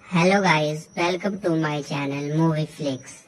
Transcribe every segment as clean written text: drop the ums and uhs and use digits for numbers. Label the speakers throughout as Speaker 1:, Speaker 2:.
Speaker 1: Hello guys, welcome to my channel Movie Flix.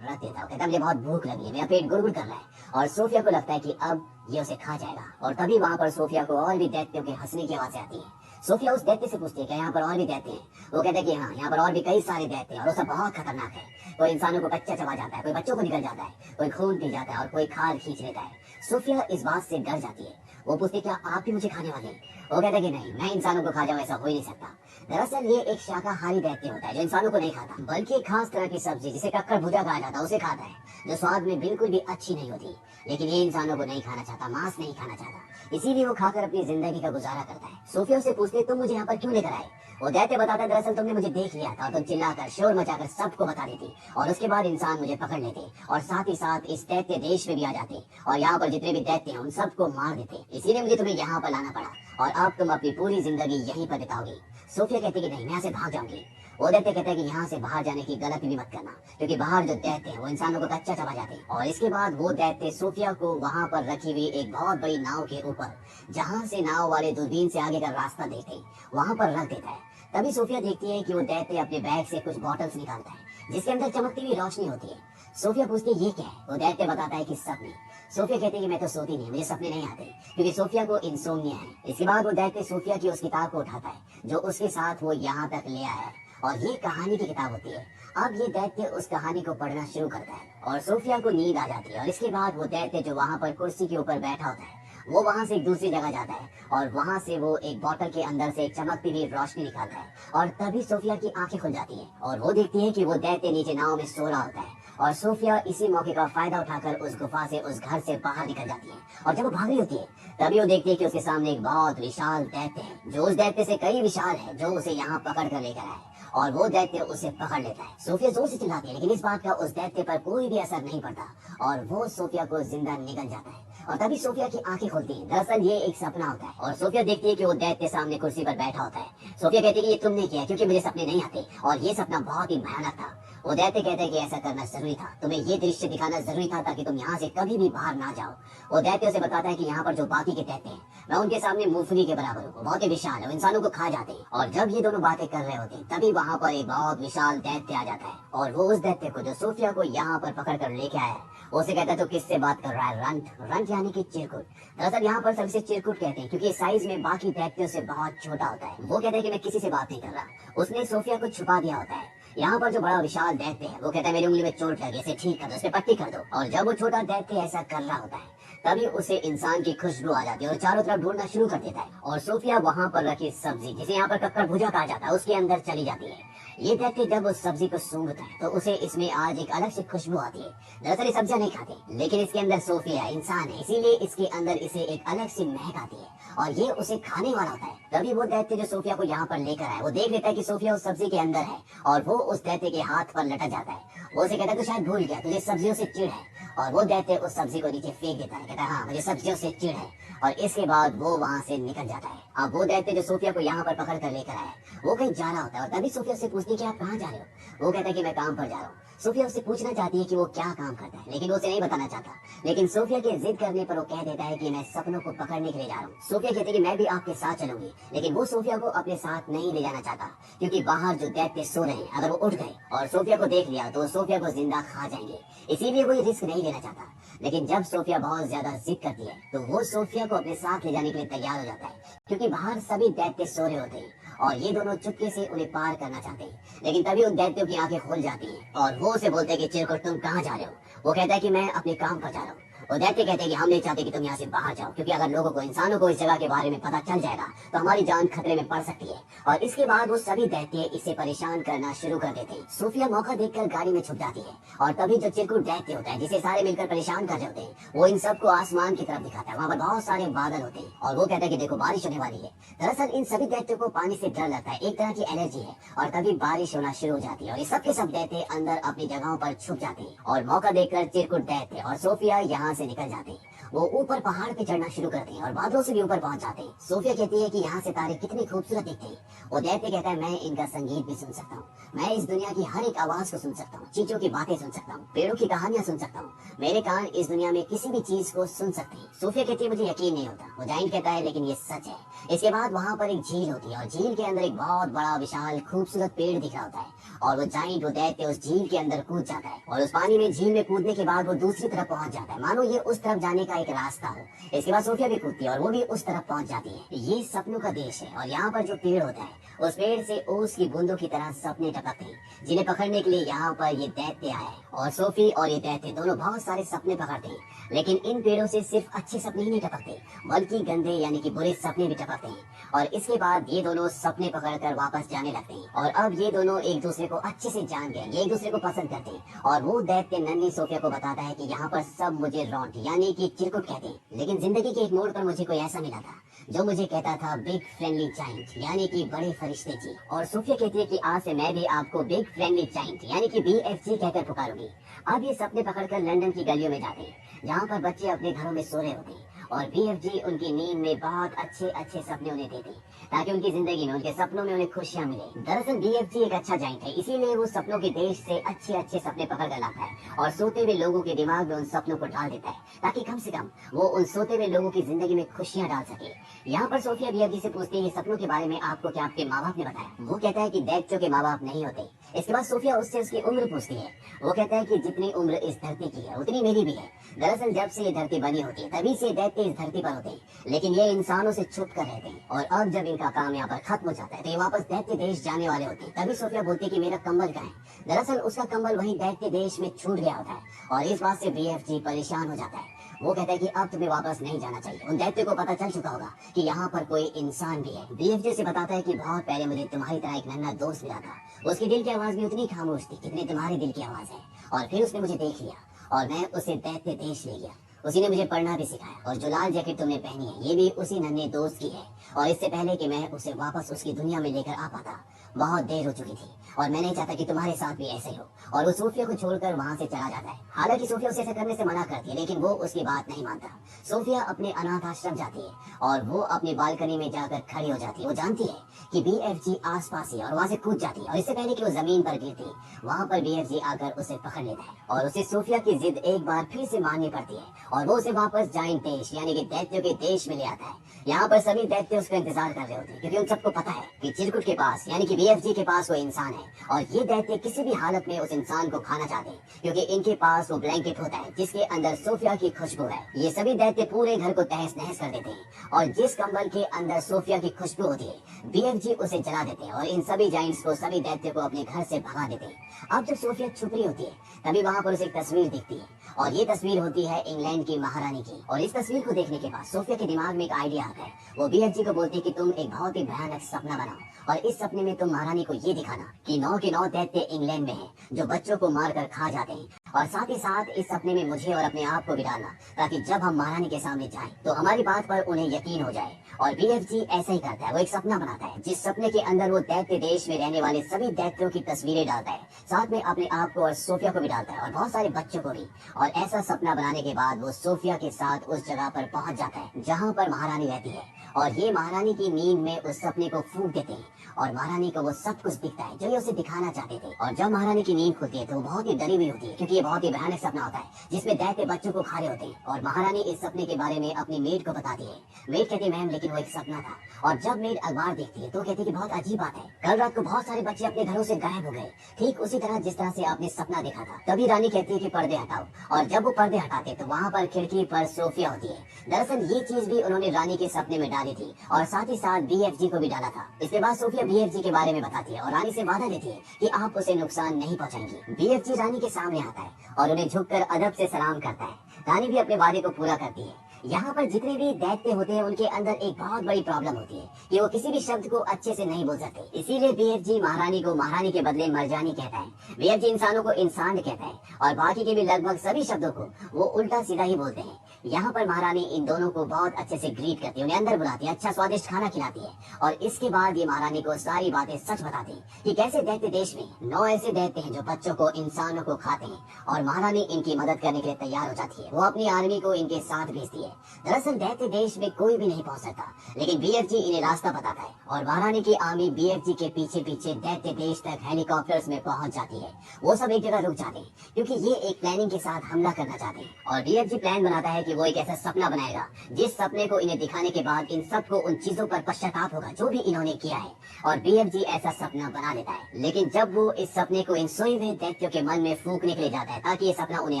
Speaker 2: रख देता हूँ। कहता मुझे बहुत भूख लगी है, मेरा पेट गुड़गुड़ कर रहा है। और सोफिया को लगता है कि अब ये उसे खा जाएगा। और तभी वहाँ पर सोफिया को और भी दैत्यों के हंसने की आवाज़ें आती है। सोफिया उस दैत्य से पूछती है कि यहाँ पर और भी दैत्य हैं। वो कहता है कि हाँ, यहाँ पर और भी कई सारे दैत्य हैं और वो सब बहुत खतरनाक है। कोई इंसानों को कच्चा चबा जाता है, कोई बच्चों को निकल जाता है, कोई खून पी जाता है और कोई खाल खींच लेता है। सोफिया इस बात से डर जाती है। वो पूछती है क्या आप भी मुझे खाने वाले हैं? वो कहता है कि नहीं, मैं इंसानों को खा जाऊँ ऐसा हो ही नहीं सकता। दरअसल ये एक शाकाहारी दैत्य होता है जो इंसानों को नहीं खाता, बल्कि एक खास तरह की सब्जी जिसे कक्कड़ भुजा कहा जाता है उसे खाता है, जो स्वाद में बिल्कुल भी अच्छी नहीं होती। लेकिन ये इंसानों को नहीं खाना चाहता, मांस नहीं खाना चाहता, इसीलिए वो खाकर अपनी जिंदगी का गुजारा करता है। सोफिया से पूछते तुम मुझे यहाँ पर क्यों लेकर आए? वो दैत्य बताता है दरअसल तुमने मुझे देख लिया था और तुम चिल्लाकर शोर मचाकर सबको बता देती और उसके बाद इंसान मुझे पकड़ लेते और साथ ही साथ इस दैत्य देश में भी आ जाते और यहाँ पर जितने भी दैत्य हैं उन सबको मार देते। इसीलिए मुझे तुम्हें यहाँ पर लाना पड़ा और अब तुम अपनी पूरी जिंदगी यहीं पर बिताओगी। सोफिया कहती कि नहीं, मैं यहाँ से भाग जाऊंगी। वो दैत्य कहता है कि यहाँ से बाहर जाने की गलती भी मत करना, क्योंकि बाहर जो दैत्य हैं वो इंसानों को कच्चा चबा जाते हैं। और इसके बाद वो दैत्य सोफिया को वहाँ पर रखी हुई एक बहुत बड़ी नाव के ऊपर, जहाँ से नाव वाले दूरबीन से आगे का रास्ता देखते वहाँ पर रख देता है। तभी सोफिया देखती है कि वो दैत्य अपने बैग से कुछ बॉटल्स निकालता है जिसके अंदर चमकती हुई रोशनी होती है। सोफिया पूछती है ये क्या है? वो दैत्य बताता है कि सपने। सोफिया कहती है कि मैं तो सोती नहीं, मुझे सपने नहीं आते, क्योंकि सोफिया को इंसोम्निया है। इसके बाद वो दैत्य सोफिया की उस किताब को उठाता है जो उसके साथ वो यहाँ तक ले आया है और ये कहानी की किताब होती है। अब ये दैत्य उस कहानी को पढ़ना शुरू करता है और सोफिया को नींद आ जाती है। और इसके बाद वो दैत्य जो वहाँ पर कुर्सी के ऊपर बैठा होता है वो वहाँ से एक दूसरी जगह जाता है और वहाँ से वो एक बोतल के अंदर से एक चमकती हुई रोशनी निकालता है और तभी सोफिया की आंखें खुल जाती हैं और वो देखती है कि वो दैत्य नीचे नाव में सो रहा होता है। और सोफिया इसी मौके का फायदा उठाकर उस गुफा से उस घर से बाहर निकल जाती है और जब वो भाग रही होती है तभी वो देखती है कि उसके सामने एक बहुत विशाल दैत्य है जो उस दैत्य से कई विशाल है, जो उसे यहाँ पकड़ कर लेकर आए और वो दैत्य उसे पकड़ लेता है। सोफिया जोर से चिल्लाती है लेकिन इस बात का उस दैत्य पर कोई भी असर नहीं पड़ता और वो सोफिया को जिंदा निकल जाता है। और तभी सोफिया की आंखें खुलती हैं। दरअसल ये एक सपना होता है और सोफिया देखती है कि वो दैत्य सामने कुर्सी पर बैठा होता है। सोफिया कहती है कि ये तुमने किया क्योंकि मुझे सपने नहीं आते और ये सपना बहुत ही भयानक था। वो दैत्य कहते हैं कि ऐसा करना जरूरी था, तुम्हें ये दृश्य दिखाना जरूरी था ताकि तुम यहाँ से कभी भी बाहर ना जाओ। वो दैत्य उसे बताता है कि यहाँ पर जो बाकी के दैत्य हैं मैं उनके सामने मूंगफली के बराबर हूँ, बहुत ही विशाल है, वो इंसानों को खा जाते हैं। और जब ये दोनों बातें कर रहे होते हैं तभी वहाँ पर एक बहुत विशाल दैत्य आ जाता है और वो उस दैत्य को जो सोफिया को यहाँ पर पकड़ कर लेके आया है उसे कहता है तो किससे बात कर रहा है? रंट। रंट यानी कि चिरकुट। दरअसल यहाँ पर सबसे चिरकुट कहते हैं क्योंकि साइज में बाकी दैत्यों से बहुत छोटा होता है। वो कहते हैं कि मैं किसी से बात नहीं कर रहा, उसने सोफिया को छुपा दिया होता है। यहाँ पर जो बड़ा विशाल दैत्य है वो कहता है मेरी उंगली में चोट लगी, इसे ठीक कर दो, उस पे पट्टी कर दो। और जब वो छोटा दैत्य ऐसा कर रहा होता है तभी उसे इंसान की खुशबू आ जाती है और चारों तरफ ढूंढना शुरू कर देता है और सोफिया वहाँ पर रखी सब्जी जिसे यहाँ पर कक्कड़ भुजा कहा जाता है उसके अंदर चली जाती है। ये दैत्य जब उस सब्जी को सूंघता है तो उसे इसमें आज एक अलग सी खुशबू आती है। दरअसल ये सब्जियां नहीं खाते लेकिन इसके अंदर सोफिया इंसान है, इसीलिए इसके अंदर इसे एक अलग सी महक आती है और ये उसे खाने वाला होता है। तभी वो दैत्य जो सोफिया को यहाँ पर लेकर आया वो देख लेता है कि सोफिया उस सब्जी के अंदर है और वो उस दैत्य के हाथ पर लटक जाता है। वो उसे कहता है तो शायद भूल गया, तुझे सब्जियों से चिढ़ है। और वो दैत्य उस सब्जी को नीचे फेंक देता है, कहता है हाँ मुझे सब्जियों से चिढ़ है। और इसके बाद वो वहाँ से निकल जाता है। अब वो दैत्य जो सोफिया को यहाँ पर पकड़ कर लेकर आया वो कहीं जा रहा होता है और तभी सोफिया से पूछती है कि आप कहाँ जा रहे हो? वो कहता है कि मैं काम पर जा रहा हूँ। सोफिया उससे पूछना चाहती है कि वो क्या काम करता है लेकिन वो उसे नहीं बताना चाहता। लेकिन सोफिया के जिद करने पर वो कह देता है कि मैं सपनों को पकड़ने के लिए जा रहा हूँ। सोफिया कहती है कि मैं भी आपके साथ चलूंगी, लेकिन वो सोफिया को अपने साथ नहीं ले जाना चाहता क्योंकि बाहर जो दैत्य सो रहे हैं अगर वो उठ गए और सोफिया को देख लिया तो सोफिया को जिंदा खा जाएंगे, इसीलिए वो ये रिस्क नहीं लेना चाहता। लेकिन जब सोफिया बहुत ज्यादा जिद करती है तो वो सोफिया को अपने साथ ले जाने के लिए तैयार हो जाता है क्योंकि बाहर सभी दैत्य सो रहे होते हैं और ये दोनों चुपके से उन्हें पार करना चाहते हैं। लेकिन तभी उन दैत्यों की आंखें खुल जाती हैं और वो उसे बोलते हैं कि चिरकुट तुम कहाँ जा रहे हो? वो कहता है कि मैं अपने काम पर जा रहा हूँ। वो दैत्य कहते हैं कि हम नहीं चाहते कि तुम यहाँ से बाहर जाओ क्योंकि अगर लोगों को, इंसानों को इस जगह के बारे में पता चल जाएगा तो हमारी जान खतरे में पड़ सकती है। और इसके बाद वो सभी दैत्य इसे परेशान करना शुरू कर देते हैं। सोफिया मौका देखकर गाड़ी में छुप जाती है और तभी जो चिरकुट दैत्य होता है जिसे सारे मिलकर परेशान कर रहे होते हैं वो इन सबको आसमान की तरफ दिखाता है। वहाँ पर बहुत सारे बादल होते हैं और वो कहता है कि देखो बारिश होने वाली है। दरअसल इन सभी दैत्यों को पानी से डर लगता है, एक तरह की एलर्जी है। और तभी बारिश होना शुरू हो जाती है और ये सब के सब दैत्य अंदर अपनी जगहों पर छुप जाते हैं और मौका देखकर चिरकुट दैत्य और सोफिया यहाँ से निकल जाते हैं। वो ऊपर पहाड़ पे चढ़ना शुरू करते हैं और बादलों से भी ऊपर पहुंच जाते हैं। सोफिया कहती है कि यहाँ से तारे कितनी खूबसूरत दिखते हैं। वो दैत्य कहता है मैं इनका संगीत भी सुन सकता हूँ, मैं इस दुनिया की हर एक आवाज को सुन सकता हूँ, चीजों की बातें सुन सकता हूँ, पेड़ों की कहानियां सुन सकता हूँ, मेरे कान इस दुनिया में किसी भी चीज को सुन सकते हैं। सोफिया कहती है मुझे यकीन नहीं होता। वो जाइंट कहता है लेकिन ये सच है। इसके बाद वहाँ पर एक झील होती है और झील के अंदर एक बहुत बड़ा विशाल खूबसूरत पेड़ दिख रहा होता है और वो जाइंट वो दैत्य उस झील के अंदर कूद जाता है और उस पानी में झील में कूदने के बाद वो दूसरी तरफ पहुंच जाता है, मानो ये उस तरफ जाने का एक रास्ता हो। इसके बाद सोफिया भी कूदती है और वो भी उस तरफ पहुंच जाती है। ये सपनों का देश है और यहाँ पर जो पेड़ होता है उस पेड़ से ओस की बूंदों की तरह सपने टपकते हैं जिन्हें पकड़ने के लिए यहाँ पर ये दैत्य आया है। और सोफी और ये दैत्य दोनों बहुत सारे सपने पकड़ते हैं, लेकिन इन पेड़ों से सिर्फ अच्छे सपने ही नहीं टपकते बल्कि गंदे यानी कि बुरे सपने भी टपकते हैं। और इसके बाद ये दोनों सपने पकड़कर वापस जाने लगते हैं और अब ये दोनों एक दूसरे को अच्छे से जान गए, ये एक दूसरे को पसंद करते हैं। और वो दैत्य नन्ही सोफिया को बताता है कि यहाँ पर सब मुझे रॉन्ट यानी कि चिरकुट कहते हैं, लेकिन जिंदगी के एक मोड़ पर मुझे कोई ऐसा मिला था जो मुझे कहता था बिग फ्रेंडली जाइंट यानी कि बड़े फरिश्ते जी। और सोफिया कहती है कि आज से मैं भी आपको बिग फ्रेंडली जाइंट यानी कि BFG कहकर पुकारूंगी। अब ये सपने पकड़कर लंदन की गलियों में जाते हैं जहाँ पर बच्चे अपने घरों में सो रहे होते हैं और BFG उनकी नींद में बहुत अच्छे अच्छे सपने उन्हें देते हैं ताकि उनकी जिंदगी में उनके सपनों में उन्हें खुशियां मिले। दरअसल BFG एक अच्छा जाइंट है, इसीलिए वो सपनों के देश से अच्छे अच्छे सपने पकड़ कर लाता है और सोते हुए लोगों के दिमाग में उन सपनों को डाल देता है ताकि कम से कम वो उन सोते हुए लोगों की जिंदगी में खुशियां डाल सके। यहाँ पर सोफिया BFG से पूछती है सपनों के बारे में आपको क्या आपके माँ बाप ने बताया। वो कहता है कि दैत्यों के माँ बाप नहीं होते। इसके बाद सोफिया उससे उसकी उम्र पूछती है। वो कहता है कि जितनी उम्र इस धरती की है उतनी मेरी भी है। दरअसल जब से ये धरती बनी होती है तभी से दैत्य इस धरती पर होते हैं, लेकिन ये इंसानों से छुप कर रहते हैं और अब जब इनका काम यहाँ पर खत्म हो जाता है तो ये वापस दैत्य देश जाने वाले होते हैं। तभी सोफिया बोलती है कि मेरा कंबल कहाँ है। दरअसल उसका कंबल वहीं दैत्य देश में छूट गया होता है और इस बात से BFG परेशान हो जाता है। वो कहता है कि अब तुम्हें वापस नहीं जाना चाहिए। उन दैत्य को पता चल चुका होगा कि यहाँ पर कोई इंसान भी है। BFG से बताता है कि बहुत पहले मुझे तुम्हारी तरह एक नन्हा दोस्त मिला था, उसके दिल की आवाज भी उतनी खामोश थी जितनी तुम्हारी दिल की आवाज है, और फिर उसने मुझे देख लिया और मैं उसे दैत्य देश ले गया। उसी ने मुझे पढ़ना भी सिखाया और जो लाल जैकेट तुमने पहनी है ये भी उसी नन्हे दोस्त की है। और इससे पहले कि मैं उसे वापस उसकी दुनिया में लेकर आ पाता बहुत देर हो चुकी थी और मैं नहीं चाहता कि तुम्हारे साथ भी ऐसे ही हो। और वो सोफिया को छोड़कर वहाँ से चला जाता है। हालांकि सोफिया उसे ऐसा करने से मना करती है, लेकिन वो उसकी बात नहीं मानता। सोफिया अपने अनाथ आश्रम जाती है और वो अपनी बालकनी में जाकर खड़ी हो जाती है। वो जानती है कि BFG आसपास ही है और वहाँ से कूद जाती है और इससे पहले कि वो जमीन पर गिरती वहाँ पर BFG आकर उसे पकड़ लेता है और उसे सोफिया की जिद एक बार फिर से माननी पड़ती है और वो उसे वापस जाइंट देश यानी कि दैत्यों के देश में ले आता है। यहाँ पर सभी दैत्य उसका इंतजार कर रहे होते हैं क्योंकि उन सबको पता है कि चिरकुट के पास यानी कि BFG के पास वो इंसान है और ये दैत्य किसी भी हालत में उस इंसान को खाना चाहते हैं क्योंकि इनके पास वो ब्लैंकेट होता है जिसके अंदर सोफिया की खुशबू है। ये सभी दैत्य पूरे घर को तहस नहस कर देते हैं और जिस कंबल के अंदर सोफिया की खुशबू होती है BFG उसे जला देते हैं और इन सभी जाइंट्स को सभी दैत्य को अपने घर से भगा देते हैं। अब जब सोफिया छुप रही होती है तभी वहाँ पर उसे एक तस्वीर दिखती है और ये तस्वीर होती है इंग्लैंड की महारानी की। और इस तस्वीर को देखने के बाद सोफिया के दिमाग में एक आइडिया आता है। वो BFG को बोलती है कि तुम एक बहुत ही भयानक सपना बनाओ और इस सपने में तुम महारानी को ये दिखाना कि 9 के 9 दैत्य इंग्लैंड में हैं जो बच्चों को मारकर खा जाते हैं और साथ ही साथ इस सपने में मुझे और अपने आप को भी डालना ताकि जब हम महारानी के सामने जाएं तो हमारी बात पर उन्हें यकीन हो जाए। और BFG ऐसा ही करता है, वो एक सपना बनाता है जिस सपने के अंदर वो दैत्य देश में रहने वाले सभी दैत्यों की तस्वीरें डालता है, साथ में अपने आप को और सोफिया को भी डालता है और बहुत सारे बच्चों को भी। और ऐसा सपना बनाने के बाद वो सोफिया के साथ उस जगह पर पहुंच जाता है जहाँ पर महारानी रहती है और ये महारानी की नींद में उस सपने को फूंक देते हैं और महारानी को वो सब कुछ दिखता है जो ये उसे दिखाना चाहते थे। और जब महारानी की नींद खुलती है तो वो बहुत ही डरी हुई होती है क्योंकि ये बहुत ही भयानक सपना होता है जिसमें दैत्य बच्चों को खा रहे होते हैं। और महारानी इस सपने के बारे में अपनी मेड को बताती है। मेड कहती है मैम लेकिन वो एक सपना था। और जब मेड अखबार देखती है तो कहती है कि बहुत अजीब बात है, कल रात को बहुत सारे बच्चे अपने घरों से गायब हो गए, ठीक उसी तरह जिस तरह से आपने सपना देखा था। तभी रानी कहती है कि पर्दे हटाओ और जब वो पर्दे हटाते तो वहाँ पर खिड़की पर सोफिया होती है। दरअसल ये चीज भी उन्होंने रानी के सपने में डाली थी और साथ ही साथ BFG को भी डाला था। इसके बाद सोफिया BFG के बारे में बताती है और रानी से वादा देती है कि आप उसे नुकसान नहीं पहुंचाएंगी। BFG रानी के सामने आता है और उन्हें झुककर अदब से सलाम करता है। रानी भी अपने वादे को पूरा करती है। यहाँ पर जितने भी दैत्य होते हैं उनके अंदर एक बहुत बड़ी प्रॉब्लम होती है कि वो किसी भी शब्द को अच्छे से नहीं बोल सकते, इसीलिए BFG महारानी को महारानी के बदले मरजानी कहता है। BFG इंसानों को इंसान कहता है और बाकी के भी लगभग सभी शब्दों को वो उल्टा सीधा ही बोलते हैं। यहाँ पर महारानी इन दोनों को बहुत अच्छे से ग्रीट करती है, उन्हें अंदर बुलाती है, अच्छा स्वादिष्ट खाना खिलाती है और इसके बाद ये महारानी को सारी बातें सच बताती है कि कैसे दैत्य देश में 9 ऐसे दैत्य हैं जो बच्चों को, इंसानों को खाते हैं और महारानी इनकी मदद करने के लिए तैयार हो जाती है। वो अपनी आर्मी को इनके साथ भेजती है। दरअसल दैत्य देश में कोई भी नहीं पहुंच सकता, लेकिन BFG इन्हें रास्ता बताता है और महारानी की आर्मी BFG के पीछे पीछे दैत्य देश तक हेलीकॉप्टर्स में पहुंच जाती है। वो सब एक जगह रुक जाते हैं क्योंकि ये एक प्लानिंग के साथ हमला करना चाहते हैं और BFG प्लान बनाता है कि वो एक ऐसा सपना बनाएगा जिस सपने को इन्हें दिखाने के बाद इन सबको उन चीजों पर पश्चाताप होगा जो भी इन्होंने किया है और BFG ऐसा सपना बना लेता है। लेकिन जब वो इस सपने को इन सोए हुए दैत्यों के मन में फूकने के लिए जाता है ताकि ये सपना उन्हें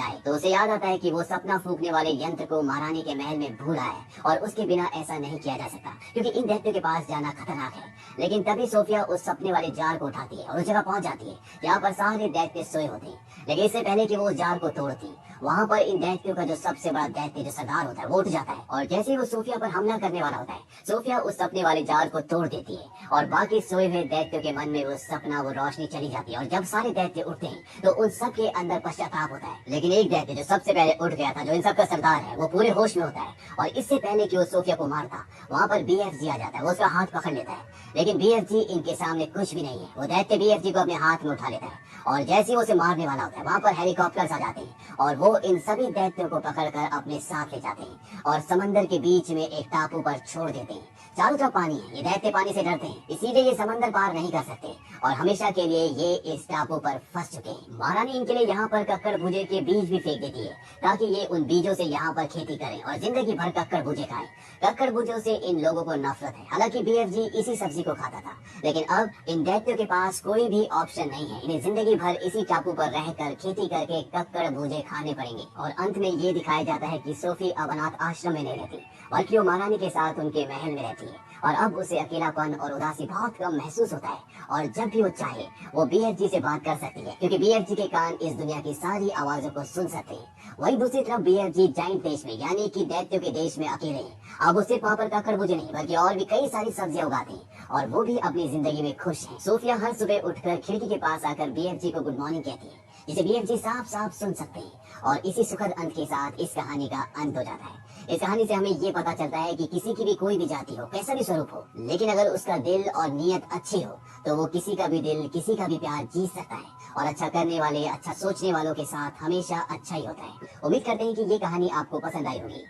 Speaker 2: आए, तो उसे याद आता है कि वो सपना फूकने वाले यंत्र को महारानी के महल में भूला है और उसके बिना ऐसा नहीं किया जा सकता क्योंकि इन दैत्यों के पास जाना खतरनाक है। लेकिन तभी सोफिया उस सपने वाले जार को उठाती है और उस जगह पहुंच जाती है जहाँ पर सारे दैत्य सोए होते हैं। लेकिन इससे पहले कि वो उस जार को तोड़ती, वहाँ पर इन दैत्यों का जो सबसे बड़ा दैत्य जो सरदार होता है वो उठ जाता है और जैसे ही वो सोफिया पर हमला करने वाला होता है, सोफिया उस सपने वाले जार को तोड़ देती है और बाकी सोए हुए दैत्यों के मन में वो सपना, वो रोशनी चली जाती है और जब सारे दैत्य उठते हैं तो उन सब के अंदर पश्चाताप होता है। लेकिन एक दैत्य जो सबसे पहले उठ गया था, जो इन सब का सरदार है, वो पूरे होश में होता है और इससे पहले कि वो सोफिया को मारता, वहाँ पर BFG आ जाता है। वो उसका हाथ पकड़ लेता है, लेकिन BFG इनके सामने कुछ भी नहीं है। वो दैत्य BFG को अपने हाथ में उठा लेता है और जैसे ही वो उसे मारने वाला होता है, वहाँ पर हेलीकॉप्टर्स आ जाते हैं और वो इन सभी दैत्यों को पकड़कर अपने साथ ले जाते हैं और समंदर के बीच में एक टापू पर छोड़ देते हैं। चारों तरफ पानी है, ये दैत्य पानी से डरते हैं, इसीलिए ये समंदर पार नहीं कर सकते और हमेशा के लिए ये इस टापू पर फंस चुके हैं। महारानी इनके लिए यहाँ पर कक्कड़ भुजे के बीज भी फेंक देती है ताकि ये उन बीजों से यहाँ पर खेती करें और जिंदगी भर कक्कड़ भुजे खाएं। कक्कड़ भुजों से इन लोगों को नफरत है। हालांकि BFG इसी सब्जी को खाता था, लेकिन अब इन दैत्यों के पास कोई भी ऑप्शन नहीं है। इन्हें जिंदगी भर इसी टापू पर रहकर खेती करके कक्कड़ भुजे खाने पड़ेंगे और अंत में ये दिखाया जाता है कि सोफी अब अनाथ आश्रम में नहीं रहती, बल्कि वो महारानी के साथ उनके महल में रहती है और अब उसे अकेलापन और उदासी बहुत कम महसूस होता है और जब भी वो चाहे वो BFG से बात कर सकती है क्योंकि BFG के कान इस दुनिया की सारी आवाजों को सुन सकते हैं। वहीं दूसरी तरफ BFG जाइंट देश में, यानी कि दैत्यों के देश में अकेले हैं। अब वो सिर्फ वहाँ पर कक्कड़ भुजे नहीं बल्कि और भी कई सारी सब्जियां उगाते हैं और वो भी अपनी जिंदगी में खुश हैं। सोफिया हर सुबह उठकर खिड़की के पास आकर BFG को गुड मॉर्निंग कहती है, जिसे BFG साफ साफ सुन सकते हैं और इसी सुखद अंत के साथ इस कहानी का अंत हो जाता है। इस कहानी से हमें ये पता चलता है कि किसी की भी कोई भी जाति हो, कैसा भी स्वरूप हो, लेकिन अगर उसका दिल और नीयत अच्छी हो तो वो किसी का भी दिल, किसी का भी प्यार जीत सकता है और अच्छा करने वाले, अच्छा सोचने वालों के साथ हमेशा अच्छा ही होता है। उम्मीद करते हैं कि ये कहानी आपको पसंद आई होगी।